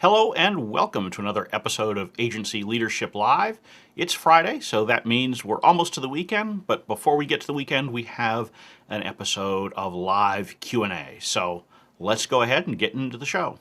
Hello and welcome to another episode of Agency Leadership Live. It's Friday, so that means we're almost to the weekend, but before we get to the weekend, we have an episode of live Q&A. So let's go ahead and get into the show.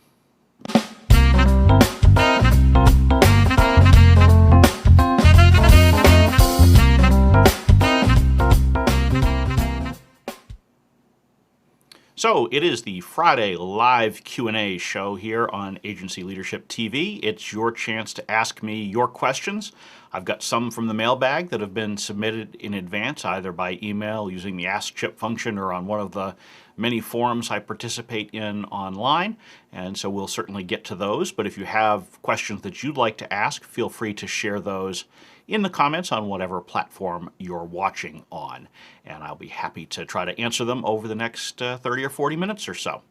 So it is the Friday live Q&A show here on Agency Leadership TV. It's your chance to ask me your questions. I've got some from the mailbag that have been submitted in advance, either by email using the Ask Chip function or on one of the many forums I participate in online, and so we'll certainly get to those. But if you have questions that you'd like to ask, feel free to share those in the comments on whatever platform you're watching on, and I'll be happy to try to answer them over the next 30 or 40 minutes or so.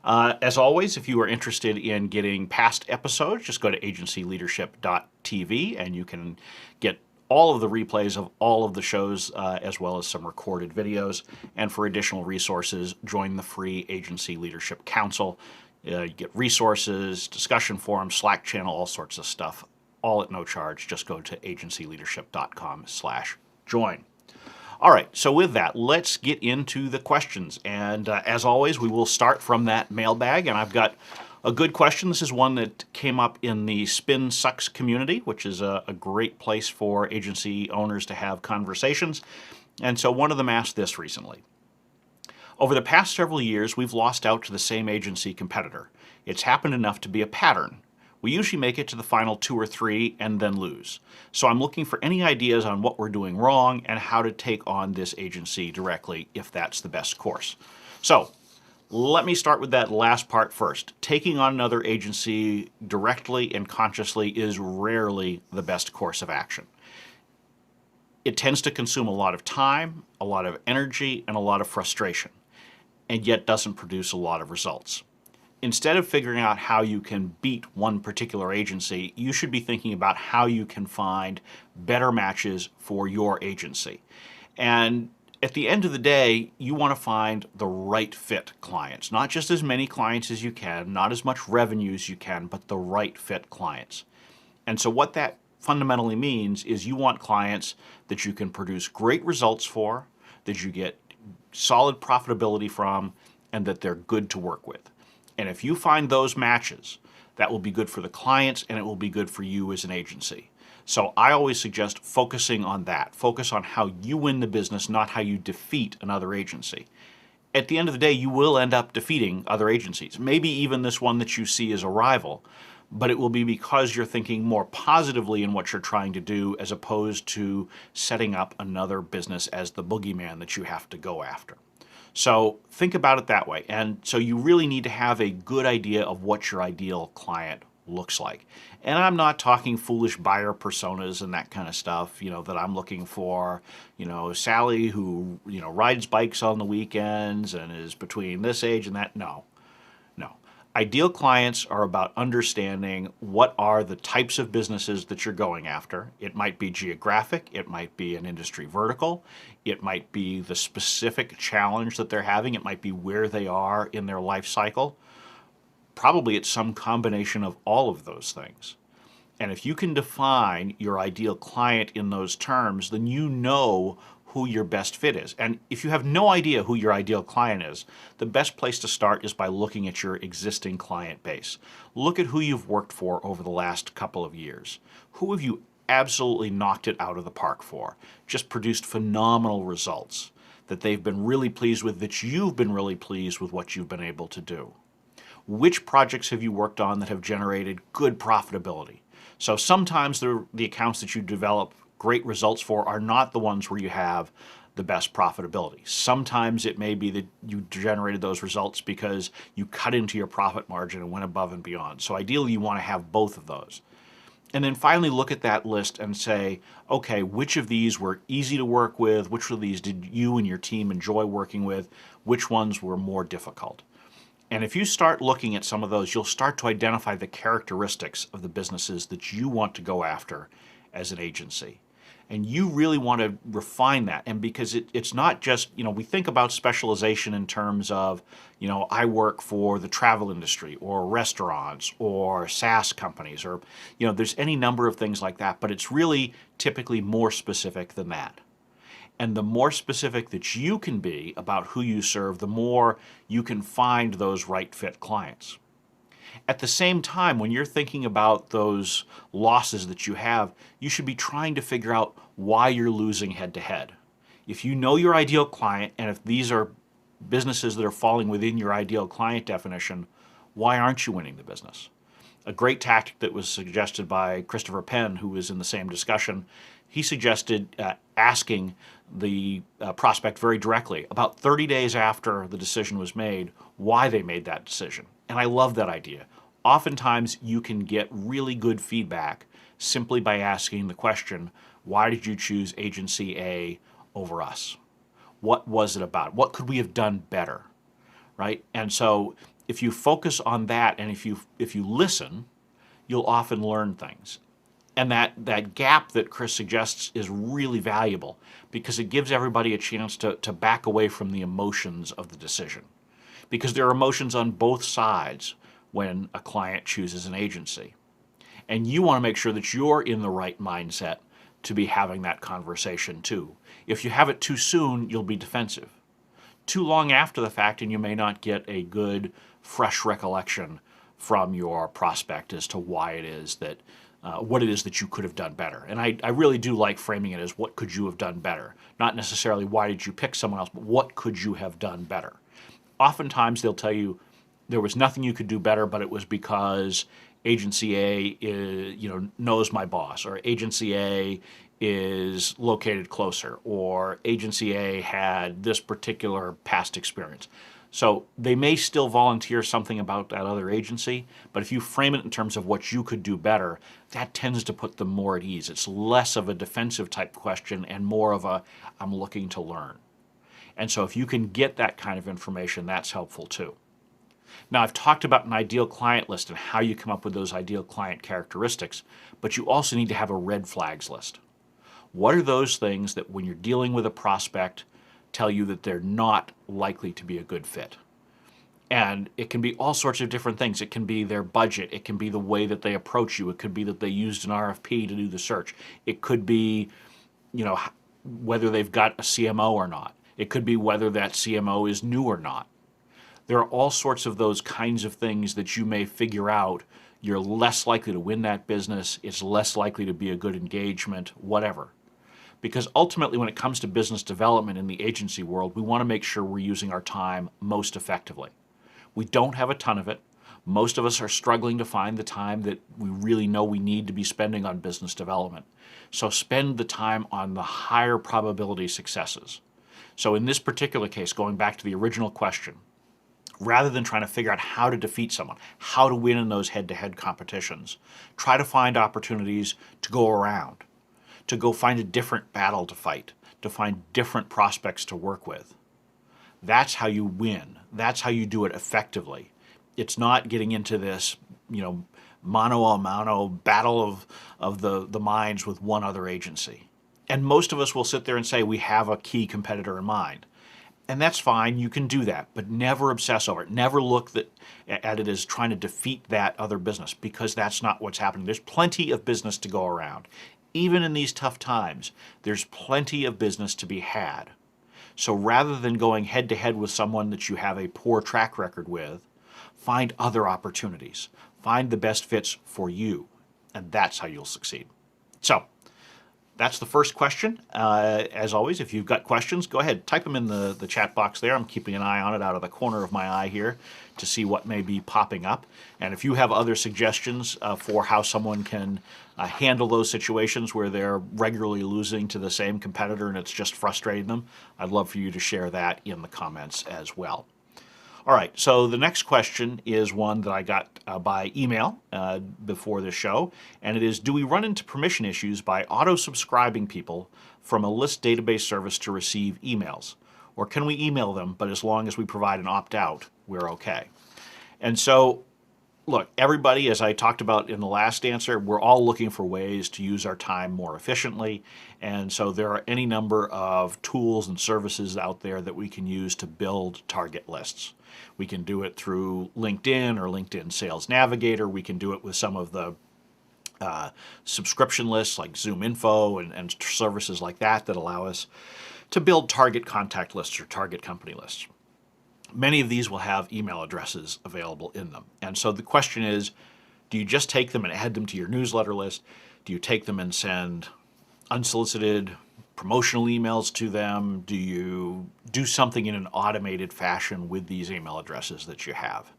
As always, if you are interested in getting past episodes, just go to agencyleadership.tv and you can get all of the replays of all of the shows as well as some recorded videos. And for additional resources, join the free Agency Leadership Council. You get resources, discussion forums, Slack channel, all sorts of stuff, all at no charge. Just go to agencyleadership.com/join. All right, so with that, let's get into the questions. And as always, we will start from that mailbag. And I've got a good question. This is one that came up in the Spin Sucks community, which is a great place for agency owners to have conversations. And so one of them asked this recently. Over the past several years, we've lost out to the same agency competitor. It's happened enough to be a pattern. We usually make it to the final 2 or 3 and then lose. So I'm looking for any ideas on what we're doing wrong and how to take on this agency directly if that's the best course. So let me start with that last part first. Taking on another agency directly and consciously is rarely the best course of action. It tends to consume a lot of time, a lot of energy, and a lot of frustration, and yet doesn't produce a lot of results. Instead of figuring out how you can beat one particular agency, you should be thinking about how you can find better matches for your agency. And at the end of the day, you want to find the right fit clients. Not just as many clients as you can, not as much revenue as you can, but the right fit clients. And so what that fundamentally means is you want clients that you can produce great results for, that you get solid profitability from, and that they're good to work with. And if you find those matches, that will be good for the clients and it will be good for you as an agency. So I always suggest focusing on that. Focus on how you win the business, not how you defeat another agency. At the end of the day, you will end up defeating other agencies, maybe even this one that you see as a rival, but it will be because you're thinking more positively in what you're trying to do as opposed to setting up another business as the boogeyman that you have to go after. So think about it that way. And so you really need to have a good idea of what your ideal client looks like. And I'm not talking foolish buyer personas and that kind of stuff, that I'm looking for, Sally who, rides bikes on the weekends and is between this age and that. No. Ideal clients are about understanding what are the types of businesses that you're going after. It might be geographic, it might be an industry vertical, it might be the specific challenge that they're having, it might be where they are in their life cycle. Probably it's some combination of all of those things. And if you can define your ideal client in those terms, then you know who your best fit is. And if you have no idea who your ideal client is, the best place to start is by looking at your existing client base. Look at who you've worked for over the last couple of years. Who have you absolutely knocked it out of the park for? Just produced phenomenal results that they've been really pleased with, that you've been really pleased with what you've been able to do. Which projects have you worked on that have generated good profitability? So sometimes the accounts that you develop great results for are not the ones where you have the best profitability. Sometimes it may be that you generated those results because you cut into your profit margin and went above and beyond. So ideally you want to have both of those. And then finally look at that list and say, okay, which of these were easy to work with? Which of these did you and your team enjoy working with? Which ones were more difficult? And if you start looking at some of those, you'll start to identify the characteristics of the businesses that you want to go after as an agency. And you really want to refine that. And because it's not just, we think about specialization in terms of, I work for the travel industry or restaurants or SaaS companies or, there's any number of things like that. But it's really typically more specific than that. And the more specific that you can be about who you serve, the more you can find those right fit clients. At the same time, when you're thinking about those losses that you have, you should be trying to figure out why you're losing head to head. If you know your ideal client, and if these are businesses that are falling within your ideal client definition, why aren't you winning the business? A great tactic that was suggested by Christopher Penn, who was in the same discussion, he suggested asking the prospect very directly, about 30 days after the decision was made, why they made that decision. And I love that idea. Oftentimes, you can get really good feedback simply by asking the question, why did you choose agency A over us? What was it about? What could we have done better? Right? And so if you focus on that and if you listen, you'll often learn things. And that gap that Chris suggests is really valuable because it gives everybody a chance to back away from the emotions of the decision. Because there are emotions on both sides when a client chooses an agency. And you want to make sure that you're in the right mindset to be having that conversation too. If you have it too soon, you'll be defensive. Too long after the fact, and you may not get a good, fresh recollection from your prospect as to why it is that, what it is that you could have done better. And I really do like framing it as what could you have done better? Not necessarily why did you pick someone else, but what could you have done better? Oftentimes they'll tell you there was nothing you could do better, but it was because agency A knows my boss, or agency A is located closer, or agency A had this particular past experience. So they may still volunteer something about that other agency, but if you frame it in terms of what you could do better, that tends to put them more at ease. It's less of a defensive type question and more of a, I'm looking to learn. And so if you can get that kind of information, that's helpful too. Now, I've talked about an ideal client list and how you come up with those ideal client characteristics, but you also need to have a red flags list. What are those things that when you're dealing with a prospect tell you that they're not likely to be a good fit? And it can be all sorts of different things. It can be their budget. It can be the way that they approach you. It could be that they used an RFP to do the search. It could be, whether they've got a CMO or not. It could be whether that CMO is new or not. There are all sorts of those kinds of things that you may figure out. You're less likely to win that business. It's less likely to be a good engagement, whatever. Because ultimately, when it comes to business development in the agency world, we want to make sure we're using our time most effectively. We don't have a ton of it. Most of us are struggling to find the time that we really know we need to be spending on business development. So spend the time on the higher probability successes. So in this particular case, going back to the original question, rather than trying to figure out how to defeat someone, how to win in those head-to-head competitions, try to find opportunities to go around, to go find a different battle to fight, to find different prospects to work with. That's how you win. That's how you do it effectively. It's not getting into this, mano a mano battle of the minds with one other agency. And most of us will sit there and say we have a key competitor in mind. And that's fine, you can do that, but never obsess over it. Never look at it as trying to defeat that other business, because that's not what's happening. There's plenty of business to go around. Even in these tough times, there's plenty of business to be had. So rather than going head to head with someone that you have a poor track record with, find other opportunities. Find the best fits for you, and that's how you'll succeed. So, that's the first question. As always, if you've got questions, go ahead, type them in the chat box there. I'm keeping an eye on it out of the corner of my eye here to see what may be popping up. And if you have other suggestions for how someone can handle those situations where they're regularly losing to the same competitor and it's just frustrating them, I'd love for you to share that in the comments as well. All right, so the next question is one that I got by email before this show, and it is, do we run into permission issues by auto-subscribing people from a list database service to receive emails? Or can we email them, but as long as we provide an opt-out, we're okay? And so look, everybody, as I talked about in the last answer, we're all looking for ways to use our time more efficiently. And so there are any number of tools and services out there that we can use to build target lists. We can do it through LinkedIn or LinkedIn Sales Navigator. We can do it with some of the subscription lists like Zoom Info and services like that allow us to build target contact lists or target company lists. Many of these will have email addresses available in them. And so the question is, do you just take them and add them to your newsletter list? Do you take them and send unsolicited promotional emails to them? Do you do something in an automated fashion with these email addresses that you have?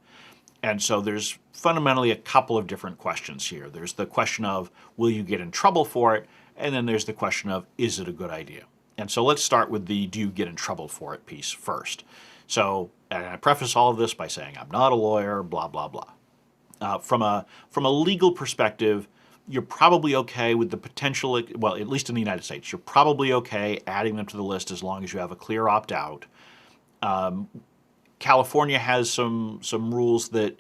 And so there's fundamentally a couple of different questions here. There's the question of, will you get in trouble for it? And then there's the question of, is it a good idea? And so let's start with the do you get in trouble for it piece first. So, and I preface all of this by saying I'm not a lawyer, blah, blah, blah. From a legal perspective, you're probably okay with the potential, well, at least in the United States, you're probably okay adding them to the list as long as you have a clear opt-out. California has some rules that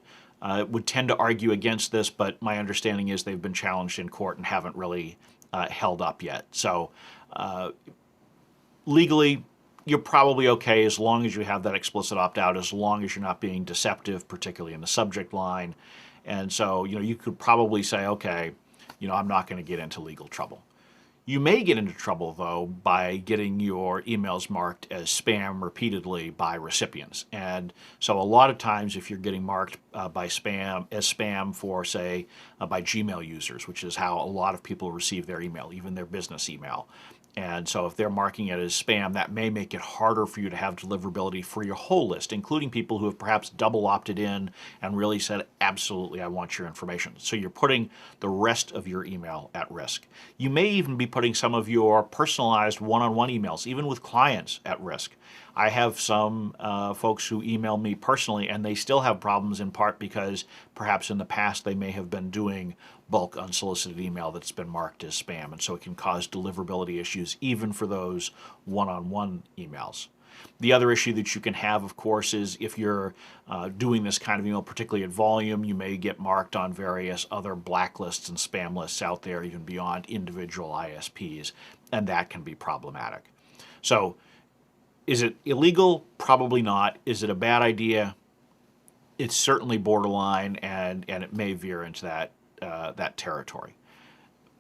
would tend to argue against this, but my understanding is they've been challenged in court and haven't really held up yet. So legally, you're probably okay as long as you have that explicit opt-out, as long as you're not being deceptive, particularly in the subject line. And so, you could probably say, okay, I'm not going to get into legal trouble. You may get into trouble, though, by getting your emails marked as spam repeatedly by recipients. And so a lot of times if you're getting marked as spam for, say, by Gmail users, which is how a lot of people receive their email, even their business email. And so if they're marking it as spam, that may make it harder for you to have deliverability for your whole list, including people who have perhaps double opted in and really said, absolutely, I want your information. So you're putting the rest of your email at risk. You may even be putting some of your personalized one-on-one emails, even with clients, at risk. I have some folks who email me personally, and they still have problems in part because perhaps in the past they may have been doing bulk unsolicited email that's been marked as spam, and so it can cause deliverability issues even for those one-on-one emails. The other issue that you can have, of course, is if you're doing this kind of email, particularly at volume, you may get marked on various other blacklists and spam lists out there, even beyond individual ISPs, and that can be problematic. So, is it illegal? Probably not. Is it a bad idea? It's certainly borderline, and it may veer into that territory.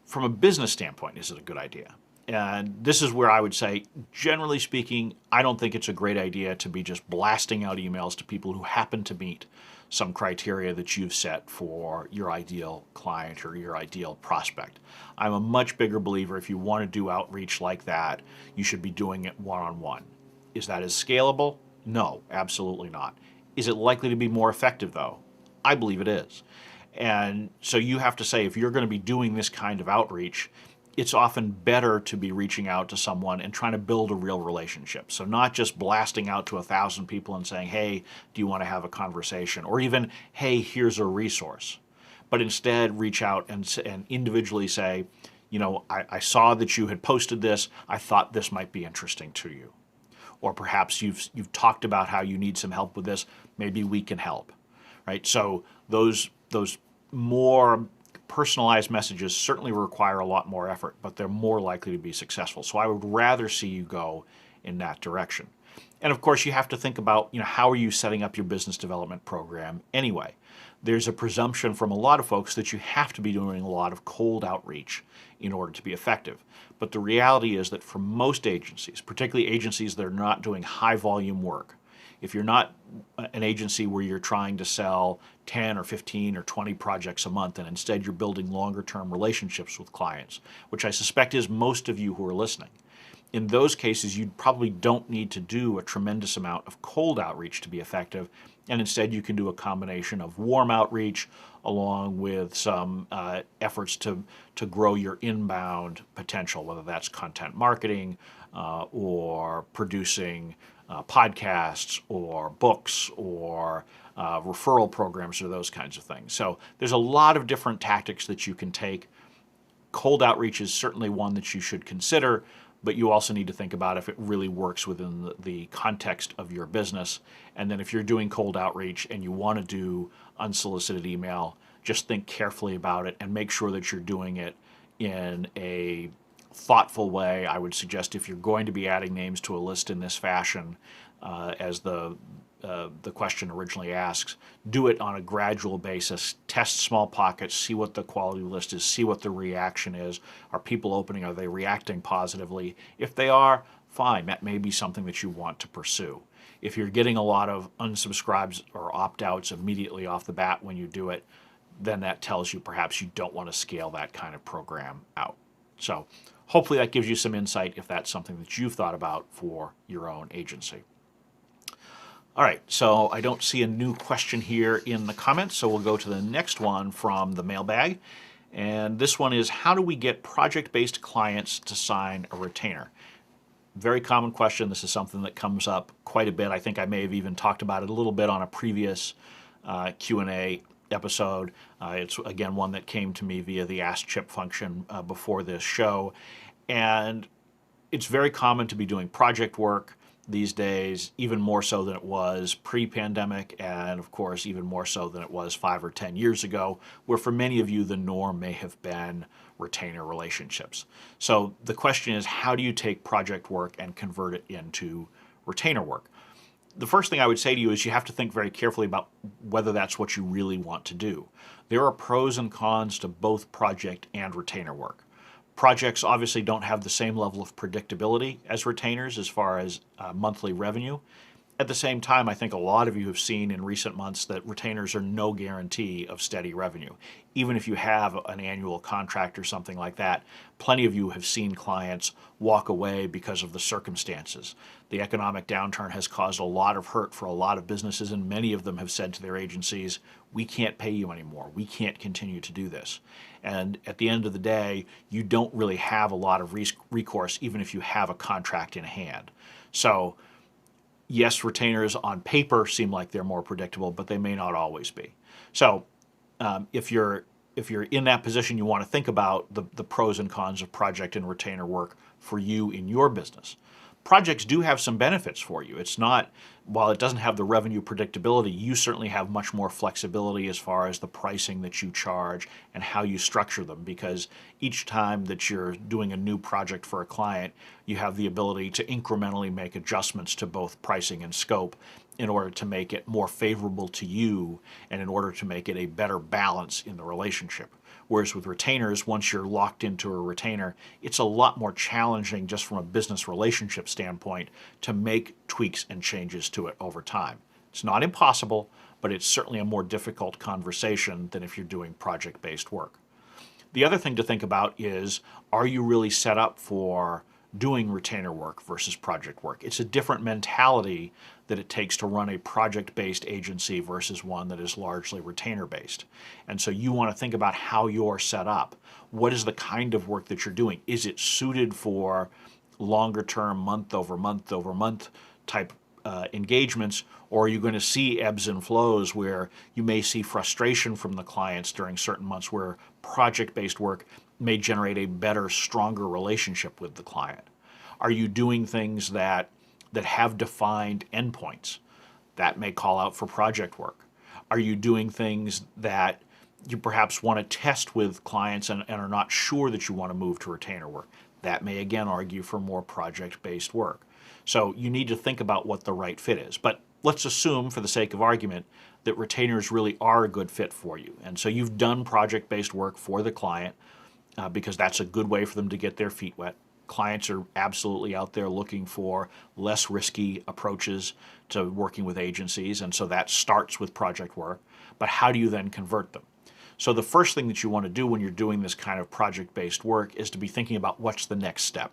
From a business standpoint, is it a good idea? And this is where I would say, generally speaking, I don't think it's a great idea to be just blasting out emails to people who happen to meet some criteria that you've set for your ideal client or your ideal prospect. I'm a much bigger believer if you want to do outreach like that, you should be doing it one-on-one. Is that as scalable? No, absolutely not. Is it likely to be more effective, though? I believe it is. And so you have to say, if you're going to be doing this kind of outreach, it's often better to be reaching out to someone and trying to build a real relationship. So not just blasting out to 1,000 people and saying, hey, do you want to have a conversation? Or even, hey, here's a resource. But instead reach out and individually say, I saw that you had posted this. I thought this might be interesting to you. Or perhaps you've talked about how you need some help with this. Maybe we can help, right? So those more personalized messages certainly require a lot more effort, but they're more likely to be successful. So I would rather see you go in that direction. And of course, you have to think about, how are you setting up your business development program anyway? There's a presumption from a lot of folks that you have to be doing a lot of cold outreach in order to be effective. But the reality is that for most agencies, particularly agencies that are not doing high volume work, if you're not an agency where you're trying to sell 10 or 15 or 20 projects a month, and instead you're building longer term relationships with clients, which I suspect is most of you who are listening, in those cases you probably don't need to do a tremendous amount of cold outreach to be effective, and instead you can do a combination of warm outreach along with some efforts to grow your inbound potential, whether that's content marketing or producing podcasts or books or referral programs or those kinds of things. So there's a lot of different tactics that you can take. Cold outreach is certainly one that you should consider, but you also need to think about if it really works within the context of your business. And then if you're doing cold outreach and you want to do unsolicited email, just think carefully about it and make sure that you're doing it in a thoughtful way. I would suggest if you're going to be adding names to a list in this fashion, as the question originally asks, do it on a gradual basis. Test small pockets, see what the quality list is, see what the reaction is. Are people opening? Are they reacting positively? If they are, fine. That may be something that you want to pursue. If you're getting a lot of unsubscribes or opt-outs immediately off the bat when you do it, then that tells you perhaps you don't want to scale that kind of program out. So hopefully that gives you some insight if that's something that you've thought about for your own agency. All right, so I don't see a new question here in the comments, so we'll go to the next one from the mailbag. And this one is, how do we get project-based clients to sign a retainer? Very common question. This is something that comes up quite a bit. I think I may have even talked about it a little bit on a previous Q&A episode. It's, again, one that came to me via the Ask Chip function before this show. And it's very common to be doing project work these days, even more so than it was pre-pandemic, and of course even more so than it was 5 or 10 years ago, where for many of you the norm may have been retainer relationships. So the question is, how do you take project work and convert it into retainer work? The first thing I would say to you is you have to think very carefully about whether that's what you really want to do. There are pros and cons to both project and retainer work. Projects obviously don't have the same level of predictability as retainers as far as monthly revenue. At the same time, I think a lot of you have seen in recent months that retainers are no guarantee of steady revenue. Even if you have an annual contract or something like that, plenty of you have seen clients walk away because of the circumstances. The economic downturn has caused a lot of hurt for a lot of businesses, and many of them have said to their agencies, we can't pay you anymore. We can't continue to do this. And at the end of the day, you don't really have a lot of recourse, even if you have a contract in hand. So yes, retainers on paper seem like they're more predictable, but they may not always be. So if you're in that position, you want to think about the pros and cons of project and retainer work for you in your business. Projects do have some benefits for you. It's not, while it doesn't have the revenue predictability, you certainly have much more flexibility as far as the pricing that you charge and how you structure them, because each time that you're doing a new project for a client, you have the ability to incrementally make adjustments to both pricing and scope in order to make it more favorable to you and in order to make it a better balance in the relationship. Whereas with retainers, once you're locked into a retainer, it's a lot more challenging just from a business relationship standpoint to make tweaks and changes to it over time. It's not impossible, but it's certainly a more difficult conversation than if you're doing project-based work. The other thing to think about is, are you really set up for doing retainer work versus project work? It's a different mentality that it takes to run a project-based agency versus one that is largely retainer-based. And so you want to think about how you're set up. What is the kind of work that you're doing? Is it suited for longer-term, month-over-month type engagements, or are you going to see ebbs and flows where you may see frustration from the clients during certain months where project-based work may generate a better, stronger relationship with the client? Are you doing things that have defined endpoints? That may call out for project work. Are you doing things that you perhaps want to test with clients and are not sure that you want to move to retainer work? That may again argue for more project-based work. So you need to think about what the right fit is. But let's assume, for the sake of argument, that retainers really are a good fit for you. And so you've done project-based work for the client because that's a good way for them to get their feet wet. Clients are absolutely out there looking for less risky approaches to working with agencies, and so that starts with project work. But how do you then convert them? So the first thing that you want to do when you're doing this kind of project-based work is to be thinking about what's the next step.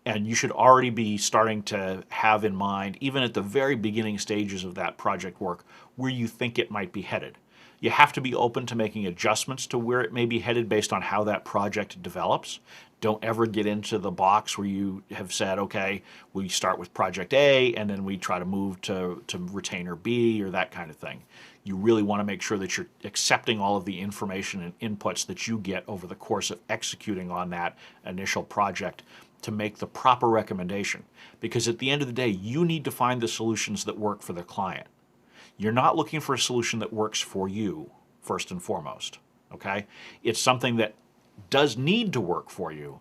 And you should already be starting to have in mind, even at the very beginning stages of that project work, where you think it might be headed. You have to be open to making adjustments to where it may be headed based on how that project develops. Don't ever get into the box where you have said, okay, we start with project A and then we try to move to retainer B or that kind of thing. You really want to make sure that you're accepting all of the information and inputs that you get over the course of executing on that initial project to make the proper recommendation, because at the end of the day, you need to find the solutions that work for the client. You're not looking for a solution that works for you, first and foremost, okay? It's something that does need to work for you,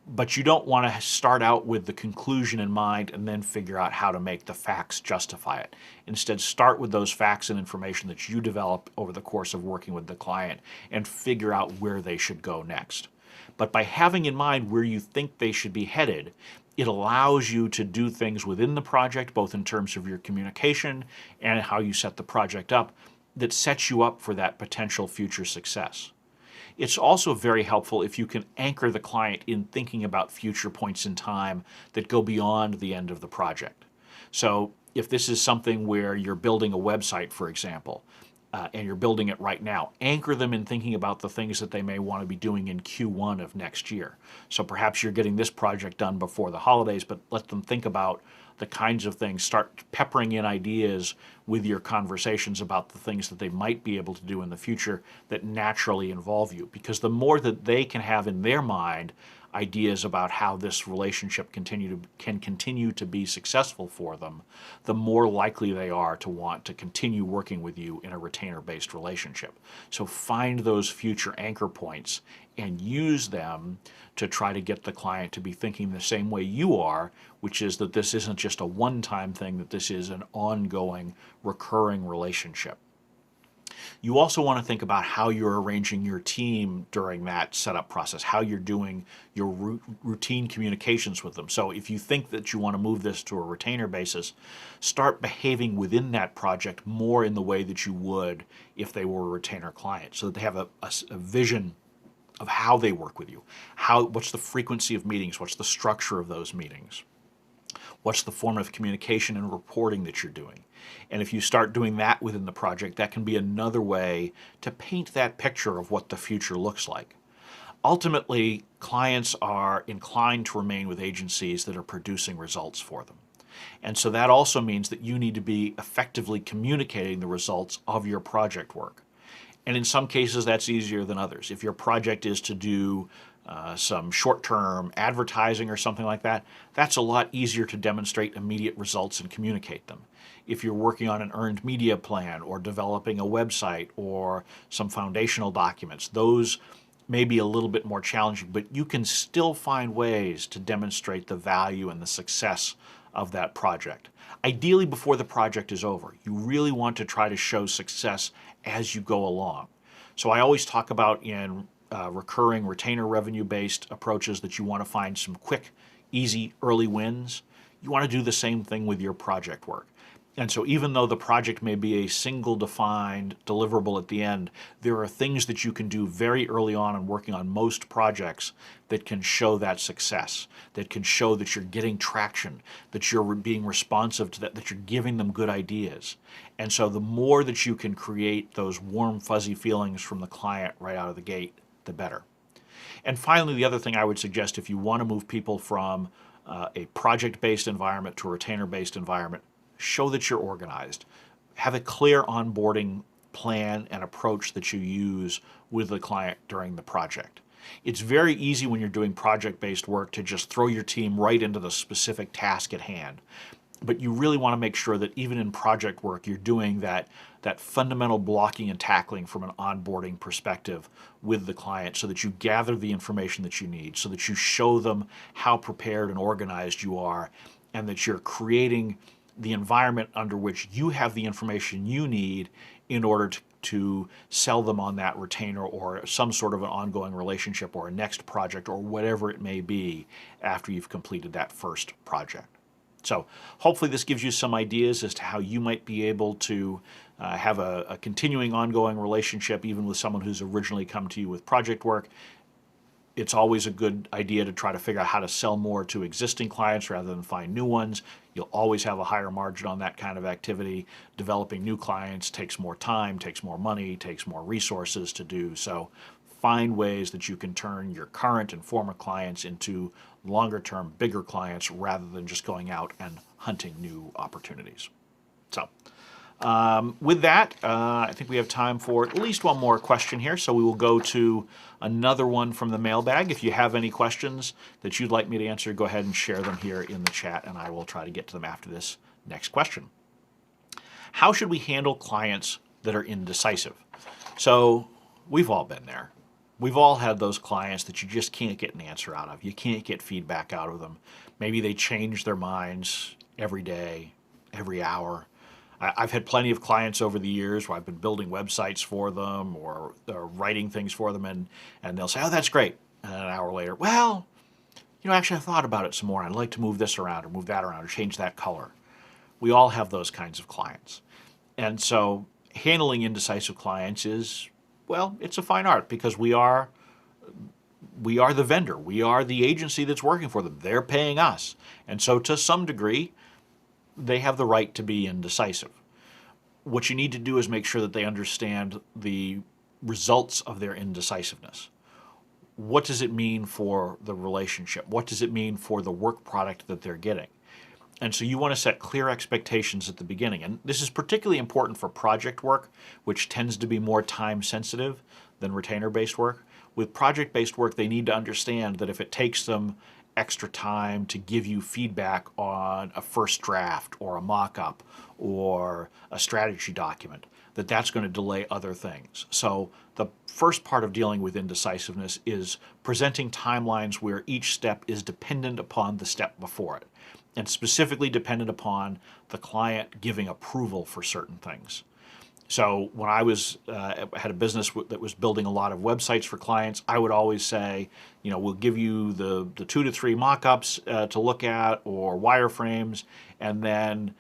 but you don't want to start out with the conclusion in mind and then figure out how to make the facts justify it. Instead, start with those facts and information that you develop over the course of working with the client and figure out where they should go next. But by having in mind where you think they should be headed, it allows you to do things within the project, both in terms of your communication and how you set the project up, that sets you up for that potential future success. It's also very helpful if you can anchor the client in thinking about future points in time that go beyond the end of the project. So if this is something where you're building a website, for example, and you're building it right now, anchor them in thinking about the things that they may want to be doing in Q1 of next year. So perhaps you're getting this project done before the holidays, but let them think about the kinds of things, start peppering in ideas with your conversations about the things that they might be able to do in the future that naturally involve you. Because the more that they can have in their mind ideas about how this relationship can continue to be successful for them, the more likely they are to want to continue working with you in a retainer-based relationship. So find those future anchor points and use them to try to get the client to be thinking the same way you are, which is that this isn't just a one-time thing, that this is an ongoing, recurring relationship. You also want to think about how you're arranging your team during that setup process, how you're doing your routine communications with them. So if you think that you want to move this to a retainer basis, start behaving within that project more in the way that you would if they were a retainer client, so that they have a vision of how they work with you. What's the frequency of meetings? What's the structure of those meetings? What's the form of communication and reporting that you're doing? And if you start doing that within the project, that can be another way to paint that picture of what the future looks like. Ultimately, clients are inclined to remain with agencies that are producing results for them. And so that also means that you need to be effectively communicating the results of your project work. And in some cases, that's easier than others. If your project is to do some short-term advertising or something like that, that's a lot easier to demonstrate immediate results and communicate them. If you're working on an earned media plan or developing a website or some foundational documents, those may be a little bit more challenging, but you can still find ways to demonstrate the value and the success of that project. Ideally, before the project is over, you really want to try to show success as you go along. So I always talk about in recurring retainer revenue-based approaches that you want to find some quick, easy, early wins. You want to do the same thing with your project work. And so even though the project may be a single defined deliverable at the end, there are things that you can do very early on in working on most projects that can show that success, that can show that you're getting traction, that you're being responsive to that you're giving them good ideas. And so the more that you can create those warm, fuzzy feelings from the client right out of the gate, the better. And finally, the other thing I would suggest, if you want to move people from a project-based environment to a retainer-based environment, show that you're organized. Have a clear onboarding plan and approach that you use with the client during the project. It's very easy when you're doing project-based work to just throw your team right into the specific task at hand. But you really want to make sure that even in project work, you're doing that fundamental blocking and tackling from an onboarding perspective with the client, so that you gather the information that you need, so that you show them how prepared and organized you are, and that you're creating the environment under which you have the information you need in order to sell them on that retainer or some sort of an ongoing relationship or a next project or whatever it may be after you've completed that first project. So hopefully this gives you some ideas as to how you might be able to have a continuing ongoing relationship even with someone who's originally come to you with project work. It's always a good idea to try to figure out how to sell more to existing clients rather than find new ones. You'll always have a higher margin on that kind of activity. Developing new clients takes more time, takes more money, takes more resources to do. So find ways that you can turn your current and former clients into longer-term, bigger clients rather than just going out and hunting new opportunities. So With that, I think we have time for at least one more question here, so we will go to another one from the mailbag. If you have any questions that you'd like me to answer, go ahead and share them here in the chat, and I will try to get to them after this next question. How should we handle clients that are indecisive? So we've all been there. We've all had those clients that you just can't get an answer out of. You can't get feedback out of them. Maybe they change their minds every day, every hour. I've had plenty of clients over the years where I've been building websites for them or writing things for them, and they'll say, oh, that's great. And an hour later, well, actually I thought about it some more. I'd like to move this around or move that around or change that color. We all have those kinds of clients. And so handling indecisive clients is, well, it's a fine art because we are the vendor. We are the agency that's working for them. They're paying us. And so to some degree, they have the right to be indecisive. What you need to do is make sure that they understand the results of their indecisiveness. What does it mean for the relationship? What does it mean for the work product that they're getting? And so you want to set clear expectations at the beginning. And this is particularly important for project work, which tends to be more time sensitive than retainer-based work. With project-based work, they need to understand that if it takes them extra time to give you feedback on a first draft or a mock-up or a strategy document, that's going to delay other things. So the first part of dealing with indecisiveness is presenting timelines where each step is dependent upon the step before it, and specifically dependent upon the client giving approval for certain things. So when I had a business that was building a lot of websites for clients, I would always say, we'll give you the 2 to 3 mock-ups to look at or wireframes, and then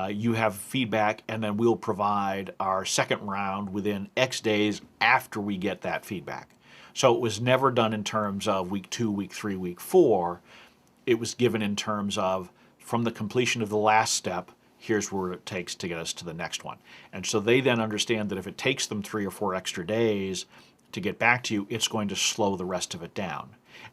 you have feedback, and then we'll provide our second round within X days after we get that feedback. So it was never done in terms of week 2, week 3, week 4. It was given in terms of from the completion of the last step, here's where it takes to get us to the next one. And so they then understand that if it takes them 3 or 4 extra days to get back to you, it's going to slow the rest of it down.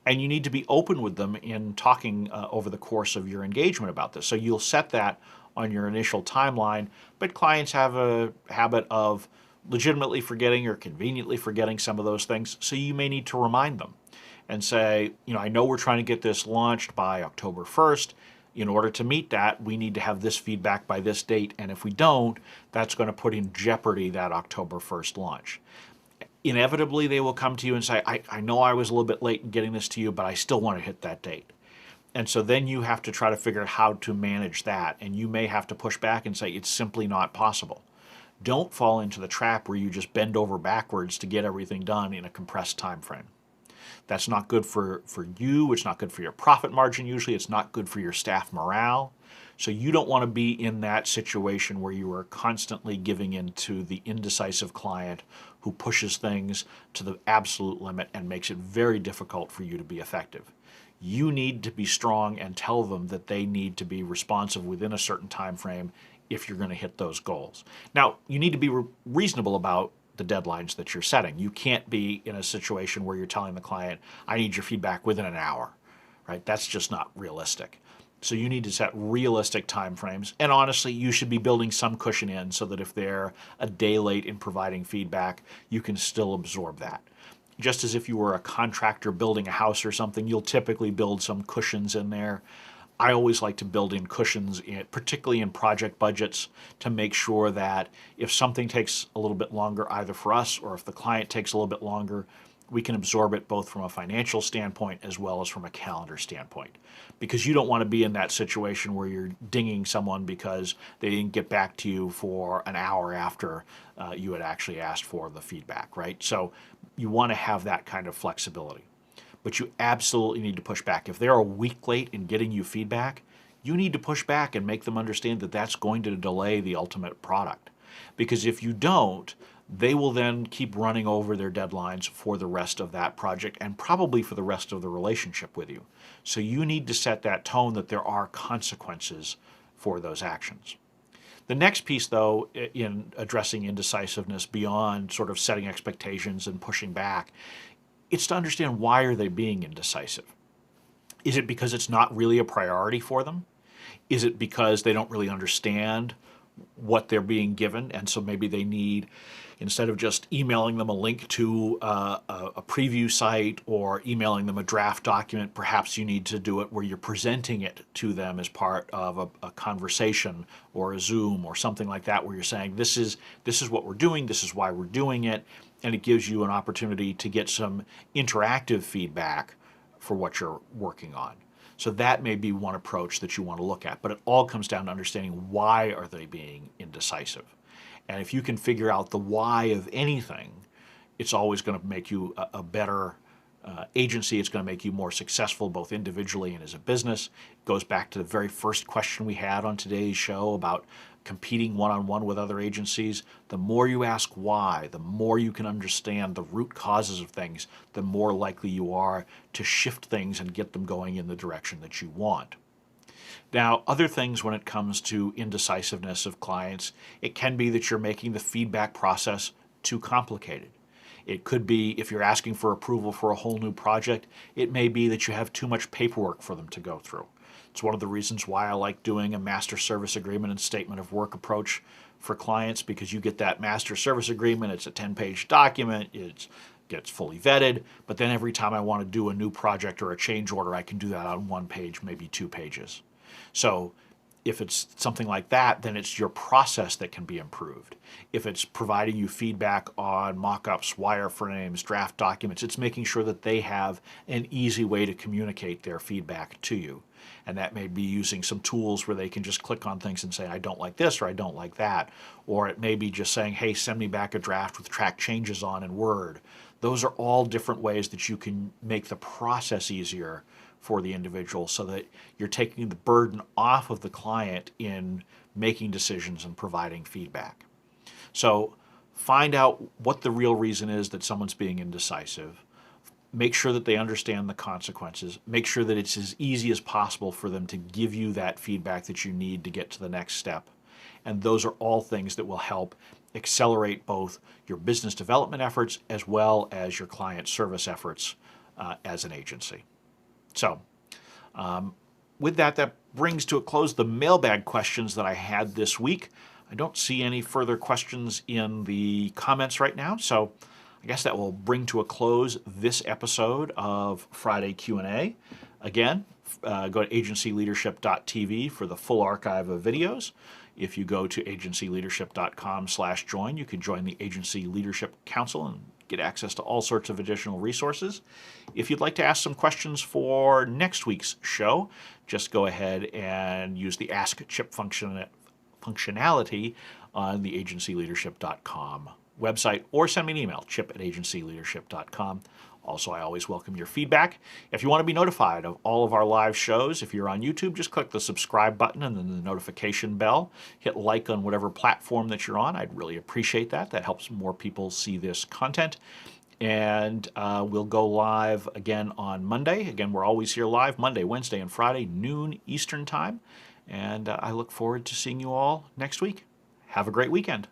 And you need to be open with them in talking over the course of your engagement about this. So you'll set that on your initial timeline, but clients have a habit of legitimately forgetting or conveniently forgetting some of those things, so you may need to remind them and say, I know we're trying to get this launched by October 1st. In order to meet that, we need to have this feedback by this date, and if we don't, that's going to put in jeopardy that October 1st launch. Inevitably, they will come to you and say, I know I was a little bit late in getting this to you, but I still want to hit that date. And so then you have to try to figure out how to manage that, and you may have to push back and say it's simply not possible. Don't fall into the trap where you just bend over backwards to get everything done in a compressed time frame. That's not good for you. It's not good for your profit margin usually. It's not good for your staff morale. So you don't want to be in that situation where you are constantly giving in to the indecisive client who pushes things to the absolute limit and makes it very difficult for you to be effective. You need to be strong and tell them that they need to be responsive within a certain time frame if you're going to hit those goals. Now, you need to be reasonable about the deadlines that you're setting. You can't be in a situation where you're telling the client, I need your feedback within an hour, right? That's just not realistic. So you need to set realistic time frames. And honestly, you should be building some cushion in so that if they're a day late in providing feedback, you can still absorb that. Just as if you were a contractor building a house or something, you'll typically build some cushions in there. I always like to build in cushions, particularly in project budgets, to make sure that if something takes a little bit longer, either for us or if the client takes a little bit longer, we can absorb it both from a financial standpoint as well as from a calendar standpoint. Because you don't want to be in that situation where you're dinging someone because they didn't get back to you for an hour after you had actually asked for the feedback, right? So you want to have that kind of flexibility. But you absolutely need to push back. If they're a week late in getting you feedback, you need to push back and make them understand that that's going to delay the ultimate product. Because if you don't, they will then keep running over their deadlines for the rest of that project and probably for the rest of the relationship with you. So you need to set that tone that there are consequences for those actions. The next piece, though, in addressing indecisiveness beyond sort of setting expectations and pushing back, it's to understand why are they being indecisive. Is it because it's not really a priority for them? Is it because they don't really understand what they're being given, and so maybe they need, instead of just emailing them a link to a preview site or emailing them a draft document, perhaps you need to do it where you're presenting it to them as part of a conversation or a Zoom or something like that, where you're saying, this is what we're doing, this is why we're doing it, and it gives you an opportunity to get some interactive feedback for what you're working on. So that may be one approach that you want to look at, but it all comes down to understanding, why are they being indecisive? And if you can figure out the why of anything, it's always going to make you a better agency. It's going to make you more successful both individually and as a business. It goes back to the very first question we had on today's show about competing one-on-one with other agencies. The more you ask why, the more you can understand the root causes of things, the more likely you are to shift things and get them going in the direction that you want. Now, other things when it comes to indecisiveness of clients, it can be that you're making the feedback process too complicated. It could be, if you're asking for approval for a whole new project, it may be that you have too much paperwork for them to go through. It's one of the reasons why I like doing a master service agreement and statement of work approach for clients, because you get that master service agreement, it's a 10-page document, it gets fully vetted, but then every time I want to do a new project or a change order, I can do that on 1 page, maybe 2 pages. So if it's something like that, then it's your process that can be improved. If it's providing you feedback on mock-ups, wireframes, draft documents, it's making sure that they have an easy way to communicate their feedback to you. And that may be using some tools where they can just click on things and say, I don't like this or I don't like that. Or it may be just saying, hey, send me back a draft with track changes on in Word. Those are all different ways that you can make the process easier for the individual, so that you're taking the burden off of the client in making decisions and providing feedback. So find out what the real reason is that someone's being indecisive. Make sure that they understand the consequences. Make sure that it's as easy as possible for them to give you that feedback that you need to get to the next step. And those are all things that will help accelerate both your business development efforts as well as your client service efforts as an agency. So with that, that brings to a close the mailbag questions that I had this week. I don't see any further questions in the comments right now, so I guess that will bring to a close this episode of Friday Q&A. Again, go to agencyleadership.tv for the full archive of videos. If you go to agencyleadership.com/join, you can join the Agency Leadership Council and get access to all sorts of additional resources. If you'd like to ask some questions for next week's show, just go ahead and use the Ask Chip functionality on the agencyleadership.com website, or send me an email, chip@agencyleadership.com. Also, I always welcome your feedback. If you want to be notified of all of our live shows, if you're on YouTube, just click the subscribe button and then the notification bell. Hit like on whatever platform that you're on. I'd really appreciate that. That helps more people see this content. And we'll go live again on Monday. Again, we're always here live Monday, Wednesday, and Friday, noon Eastern Time. And I look forward to seeing you all next week. Have a great weekend.